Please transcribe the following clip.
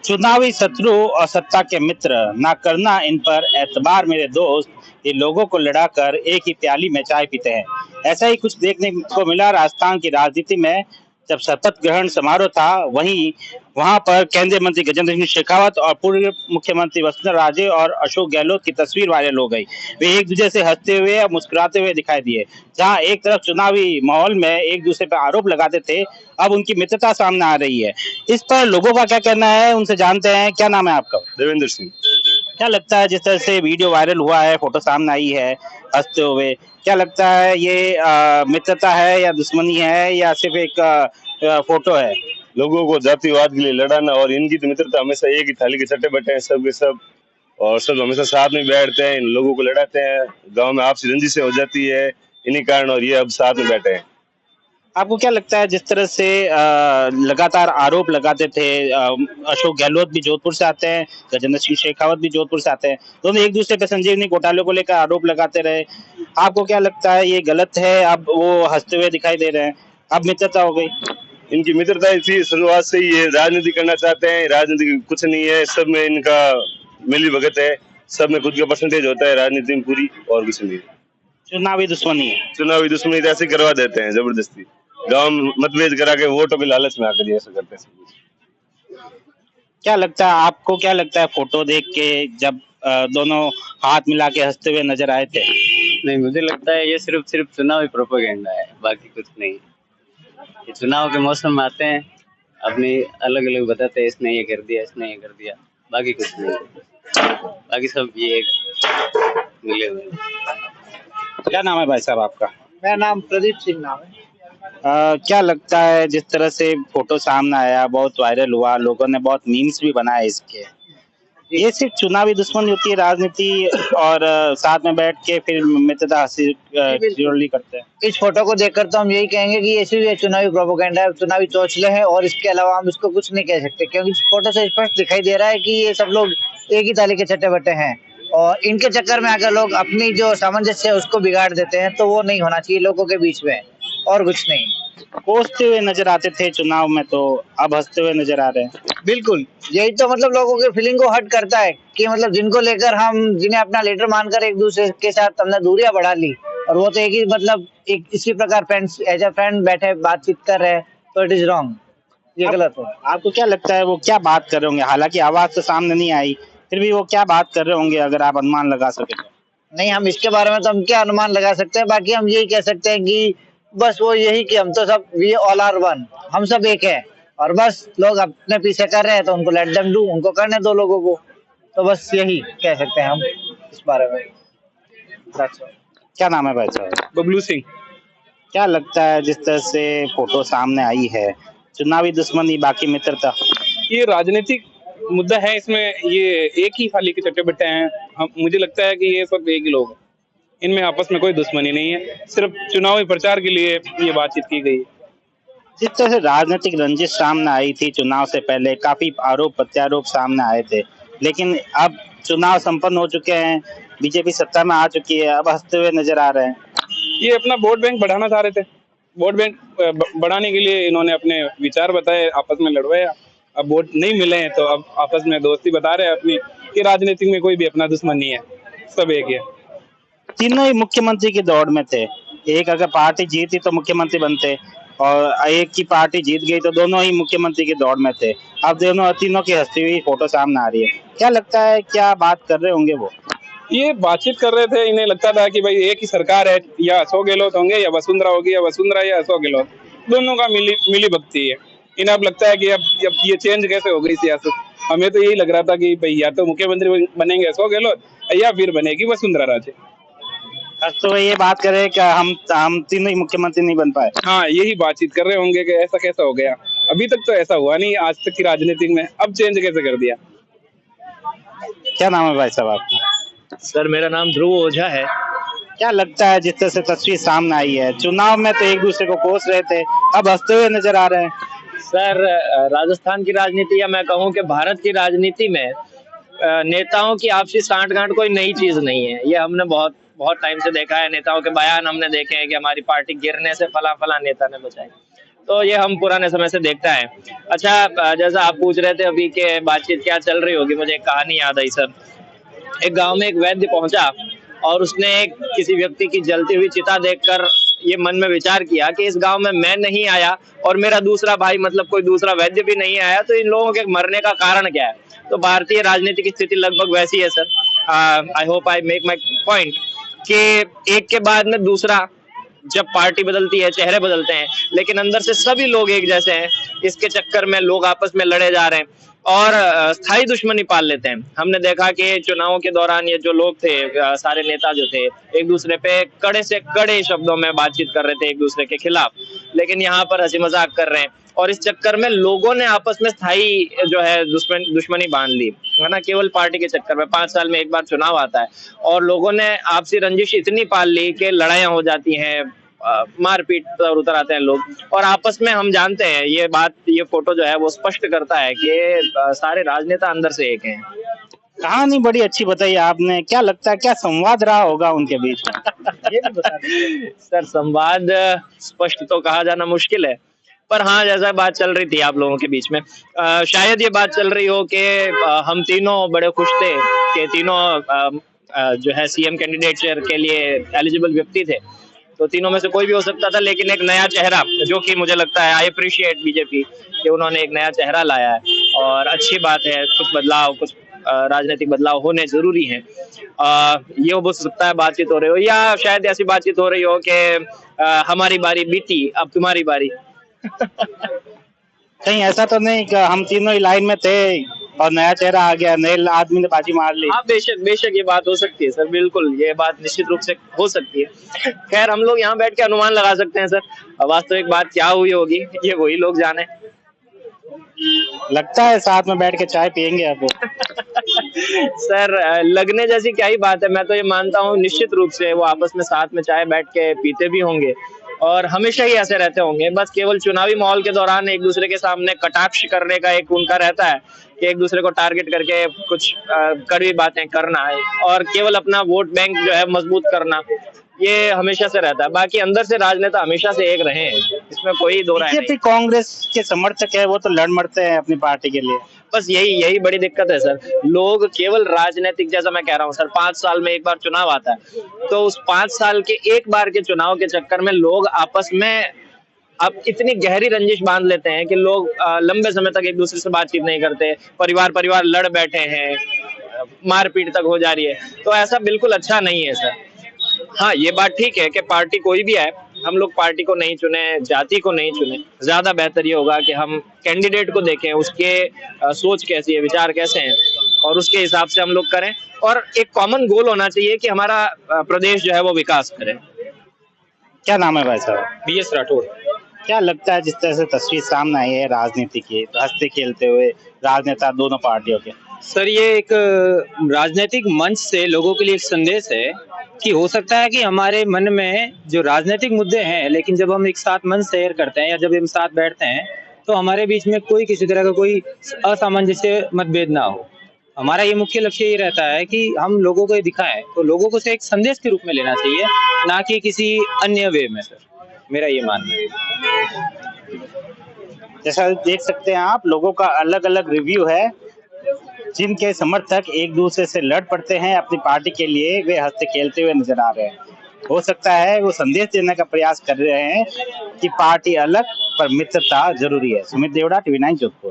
चुनावी शत्रु और सत्ता के मित्र, ना करना इन पर एतबार मेरे दोस्त, ये लोगों को लड़ाकर एक ही प्याली में चाय पीते हैं। ऐसा ही कुछ देखने को मिला राजस्थान की राजनीति में। जब शपथ ग्रहण समारोह था, वहीं वहां पर केंद्रीय मंत्री गजेंद्र सिंह शेखावत और पूर्व मुख्यमंत्री वसुंधरा राजे और अशोक गहलोत की तस्वीर वायरल हो गई। वे एक दूसरे से हंसते हुए और मुस्कुराते हुए दिखाई दिए। जहां एक तरफ चुनावी माहौल में एक दूसरे पर आरोप लगाते थे, अब उनकी मित्रता सामने आ रही है। इस पर लोगों का क्या कहना है, उनसे जानते हैं। क्या नाम है आपका? देवेंद्र सिंह। क्या लगता है, जिस तरह से वीडियो वायरल हुआ है, फोटो सामने आई है हंसते हुए, क्या लगता है ये मित्रता है या दुश्मनी है या सिर्फ एक फोटो है? लोगों को जातिवाद के लिए लड़ाना और इनकी तो मित्रता हमेशा एक ही थाली के छठे बटे हैं सब के सब, और सब हमेशा साथ में बैठते हैं, इन लोगों को लड़ाते हैं। गांव में आपसी रंजिशें हो जाती है इन्हीं कारण, और ये अब साथ में बैठे हैं। आपको क्या लगता है, जिस तरह से लगातार आरोप लगाते थे, अशोक गहलोत भी जोधपुर से आते हैं, गजेंद्र सिंह शेखावत भी जोधपुर से आते हैं, दोनों एक दूसरे पे संजीवनी घोटाले को लेकर आरोप लगाते रहे। आपको क्या लगता है, ये गलत है? अब वो हंसते हुए दिखाई दे रहे हैं, अब मित्रता हो गई। इनकी मित्रता थी शुरुआत से ही, ये राजनीति करना चाहते हैं, राजनीति कुछ नहीं है, सब में इनका मिली भगत है, सब में खुद का परसेंटेज होता है राजनीति में पूरी, और कुछ नहीं। चुनावी दुश्मनी है। चुनावी दुश्मनी ऐसे करवा देते हैं जबरदस्ती, गांव में मतभेद करा के वोटों के लालच में आकर ऐसा करते हैं सब। क्या लगता है आपको, क्या लगता है फोटो देख के, जब दोनों हाथ मिला के हंसते हुए नजर आए थे? नहीं, मुझे लगता है ये सिर्फ चुनावी प्रोपेगेंडा है, बाकी कुछ नहीं। ये चुनाव के मौसम में आते हैं, अपनी अलग अलग बताते हैं, इसने ये कर दिया, इसने ये कर दिया, बाकी कुछ नहीं। बाकी सब ये मिले हुए। क्या नाम है भाई साहब आपका? मेरा नाम प्रदीप सिंह नाम है। क्या लगता है, जिस तरह से फोटो सामने आया, बहुत वायरल हुआ, लोगों ने बहुत मीम्स भी बनाए इसके, ये सिर्फ चुनावी दुश्मनी होती है राजनीति, और साथ में बैठ के फिर मित्रता हासिल करते हैं? इस फोटो को देखकर तो हम यही कहेंगे कि ये सिर्फ चुनावी प्रोपेगेंडा है, चुनावी चौचले हैं, और इसके अलावा हम इसको कुछ नहीं कह सकते, क्योंकि इस फोटो से स्पष्ट दिखाई दे रहा है कि ये सब लोग एक ही थाली के छठे बटे हैं, और इनके चक्कर में अगर लोग अपनी जो सामंजस्य है उसको बिगाड़ देते हैं, तो वो नहीं होना चाहिए लोगों के बीच में, और कुछ नहीं। कोसते हुए नजर आते थे चुनाव में, तो अब हंसते हुए नजर आ रहे हैं। बिल्कुल, यही तो मतलब लोगों के फीलिंग को हर्ट करता है कि मतलब जिनको लेकर हम, जिन्हें अपना लीडर मानकर एक दूसरे के साथ हमने दूरियां बढ़ा ली, और वो तो एक ही मतलब एक इसी प्रकार फ्रेंड्स एज ए फ्रेंड बैठे बातचीत कर रहे हैं, तो इट इज रॉन्ग, ये गलत है। आपको क्या लगता है वो क्या बात कर रहे होंगे? हालांकि आवाज तो सामने नहीं आई, फिर भी वो क्या बात कर रहे होंगे, अगर आप अनुमान लगा सके तो? नहीं, हम इसके बारे में तो हम क्या अनुमान लगा सकते हैं, बाकी हम यही कह सकते हैं कि बस वो यही कि हम तो सब वी ऑल आर वन, हम सब एक है, और बस लोग अपने पीछे कर रहे हैं तो उनको लेट देम डू, उनको करने दो लोगों को, तो बस यही कह सकते हैं हम इस बारे में। क्या नाम है भाई साहब? बबलू सिंह। क्या लगता है, जिस तरह से फोटो सामने आई है, चुनावी दुश्मनी बाकी मित्रता? ये राजनीतिक मुद्दा है, इसमें ये एक ही थाली के चट्टे बट्टे हैं। मुझे लगता है कि ये सब एक ही लोग हैं, इनमें आपस में कोई दुश्मनी नहीं है, सिर्फ चुनावी प्रचार के लिए ये बातचीत की गई है। जिस तरह से राजनीतिक रंजिश सामने आई थी चुनाव से पहले, काफी आरोप प्रत्यारोप सामने आए थे, लेकिन अब चुनाव संपन्न हो चुके हैं, बीजेपी सत्ता में आ चुकी है, अब हंसते हुए नजर आ रहे हैं। ये अपना वोट बैंक बढ़ाना चाह रहे थे, वोट बैंक बढ़ाने के लिए इन्होंने अपने विचार बताए, आपस में लड़वाया, अब वोट नहीं मिले हैं तो अब आपस में दोस्ती बता रहे हैं अपनी, कि राजनीति में कोई भी अपना दुश्मन नहीं है, सब एक है। तीनों ही मुख्यमंत्री की दौड़ में थे, एक अगर पार्टी जीती तो मुख्यमंत्री बनते, और एक की पार्टी जीत गई तो दोनों ही मुख्यमंत्री की दौड़ में थे। अब दोनों तीनों की हंसती हुई फोटो सामने आ रही है। क्या लगता है, क्या बात कर रहे होंगे वो? ये बातचीत कर रहे थे, इन्हें लगता था कि भाई एक ही सरकार है, या अशोक गहलोत होंगे या वसुंधरा होगी, या वसुंधरा या अशोक गहलोत, दोनों का मिली भक्ति है। इन्हें अब लगता है कि अब ये चेंज कैसे हो गई सियासत। हमें तो यही लग रहा था कि भाई या तो मुख्यमंत्री बनेंगे अशोक गहलोत, या फिर बनेगी वसुंधरा राजे। तो ये बात कर रहे हैं कि हम तीनों ही मुख्यमंत्री नहीं बन पाए। हाँ, यही बातचीत कर रहे होंगे कि ऐसा कैसा हो गया, अभी तक तो ऐसा हुआ नहीं आज तक की राजनीति में, अब चेंज कैसे कर दिया। क्या नाम है भाई साहब आपका? सर, मेरा नाम ध्रुव ओझा है। क्या लगता है, जिस तरह से तस्वीर सामने आई है, चुनाव में तो एक दूसरे को कोस रहे थे, अब हंसते हुए नजर आ रहे हैं? सर, राजस्थान की राजनीति, या मैं कहूँ कि भारत की राजनीति में नेताओं की आपसी सांठ-गांठ कोई नई चीज नहीं है। ये हमने बहुत टाइम से देखा है, नेताओं के बयान हमने देखे हैं कि हमारी पार्टी गिरने से फला नेता ने बचाई। तो ये हम पुराने समय से देखते हैं। अच्छा, जैसा आप पूछ रहे थे अभी के बातचीत क्या चल रही होगी, मुझे एक कहानी याद आई सर। एक गांव में एक वैद्य पहुंचा और उसने किसी व्यक्ति की जलती हुई चिता देखकर ये मन में विचार किया कि इस गांव में मैं नहीं आया और मेरा दूसरा भाई मतलब कोई दूसरा वैद्य भी नहीं आया, तो इन लोगों के मरने का कारण क्या है। तो भारतीय राजनीति की स्थिति लगभग वैसी है sir. I hope I make my point कि एक के बाद में दूसरा, जब पार्टी बदलती है चेहरे बदलते हैं, लेकिन अंदर से सभी लोग एक जैसे हैं। इसके चक्कर में लोग आपस में लड़े जा रहे हैं और स्थायी दुश्मनी पाल लेते हैं। हमने देखा कि चुनावों के दौरान ये जो लोग थे, सारे नेता जो थे, एक दूसरे पे कड़े से कड़े शब्दों में बातचीत कर रहे थे एक दूसरे के खिलाफ, लेकिन यहाँ पर हंसी मजाक कर रहे हैं और इस चक्कर में लोगों ने आपस में स्थायी जो है दुश्मनी बांध ली है ना, केवल पार्टी के चक्कर में। 5 साल में एक बार चुनाव आता है और लोगों ने आपसी रंजिश इतनी पाल ली कि लड़ाइयां हो जाती हैं, मारपीट पर उतर आते हैं लोग। और आपस में हम जानते हैं ये बात, ये फोटो जो है वो स्पष्ट करता है कि सारे राजनेता अंदर से एक हैं। कहानी बड़ी अच्छी बताई आपने। क्या लगता है क्या संवाद रहा होगा उनके बीच में? ये भी बता दीजिए। सर, संवाद स्पष्ट तो कहा जाना मुश्किल है, पर हाँ, जैसा बात चल रही थी आप लोगों के बीच में, शायद ये बात चल रही हो कि हम तीनों बड़े खुश थे कि तीनों जो है सीएम कैंडिडेट के लिए एलिजिबल व्यक्ति थे, तो तीनों में से कोई भी हो सकता था। लेकिन एक नया चेहरा, जो कि मुझे लगता है आई अप्रिशिएट बीजेपी कि उन्होंने एक नया चेहरा लाया है और अच्छी बात है। कुछ बदलाव, कुछ राजनीतिक बदलाव होने जरूरी हैं। ये हो सकता है बातचीत हो रही हो, या शायद ऐसी बातचीत हो रही हो कि हमारी बारी बीती, अब तुम्हारी बारी। कहीं ऐसा तो नहीं कि हम तीनों ही लाइन में थे और नया चेहरा आ गया, नए आदमी ने बाजी मार ली? हाँ, बेशक बेशक ये बात हो सकती है सर, बिल्कुल ये बात निश्चित रूप से हो सकती है। खैर, हम लोग यहाँ बैठ के अनुमान लगा सकते हैं सर, वास्तविक बात क्या हुई होगी ये वही लोग जाने। लगता है साथ में बैठ के चाय पियेंगे अब। सर, लगने जैसी क्या ही बात है। मैं तो ये मानता हूँ निश्चित रूप से वो आपस में साथ में चाय बैठ के पीते भी होंगे और हमेशा ही ऐसे रहते होंगे। बस केवल चुनावी माहौल के दौरान एक दूसरे के सामने कटाक्ष करने का एक उनका रहता है कि एक दूसरे को टारगेट करके कुछ कड़वी बातें करना है और केवल अपना वोट बैंक जो है मजबूत करना, ये हमेशा से रहता है। बाकी अंदर से राजनेता हमेशा से एक रहे हैं, इसमें कोई दो राय नहीं। बीजेपी कांग्रेस के समर्थक है, वो तो लड़ मरते हैं अपनी पार्टी के लिए। बस यही बड़ी दिक्कत है सर। लोग केवल राजनीतिक, जैसा मैं कह रहा हूँ सर, 5 साल में एक बार चुनाव आता है, तो उस 5 साल के एक बार के चुनाव के चक्कर में लोग आपस में अब इतनी गहरी रंजिश बांध लेते हैं कि लोग लंबे समय तक एक दूसरे से बातचीत नहीं करते, परिवार लड़ बैठे हैं, मारपीट तक हो जा रही है। तो ऐसा बिल्कुल अच्छा नहीं है सर। हाँ, ये बात ठीक है कि पार्टी कोई भी आए, हम लोग पार्टी को नहीं चुने, जाति को नहीं चुने। ज्यादा बेहतर ये होगा कि हम कैंडिडेट को देखें, उसके सोच कैसी है, विचार कैसे हैं, और उसके हिसाब से हम लोग करें। और एक कॉमन गोल होना चाहिए कि हमारा प्रदेश जो है वो विकास करे। क्या नाम है भाई साहब? BS राठौड़। क्या लगता है जिस तरह से तस्वीर सामने आई है राजनीति की, हंसते खेलते हुए राजनेता दोनों पार्टियों के? सर, ये एक राजनीतिक मंच से लोगों के लिए एक संदेश है कि हो सकता है कि हमारे मन में जो राजनीतिक मुद्दे हैं, लेकिन जब हम एक साथ मंच शेयर करते हैं या जब हम साथ बैठते हैं तो हमारे बीच में कोई किसी तरह का कोई असामंजस्य मतभेद ना हो। हमारा ये मुख्य लक्ष्य ये रहता है कि हम लोगों को ये दिखाएं, तो लोगों को से एक संदेश के रूप में लेना चाहिए, ना कि किसी अन्य वे में। सर, मेरा ये मानना है। जैसा देख सकते हैं आप, लोगों का अलग अलग रिव्यू है। जिनके समर्थक एक दूसरे से लड़ पड़ते हैं अपनी पार्टी के लिए, वे हंसते खेलते हुए नजर आ रहे हैं। हो सकता है वो संदेश देने का प्रयास कर रहे हैं कि पार्टी अलग पर मित्रता जरूरी है। सुमित देवड़ा, TV9 जोधपुर।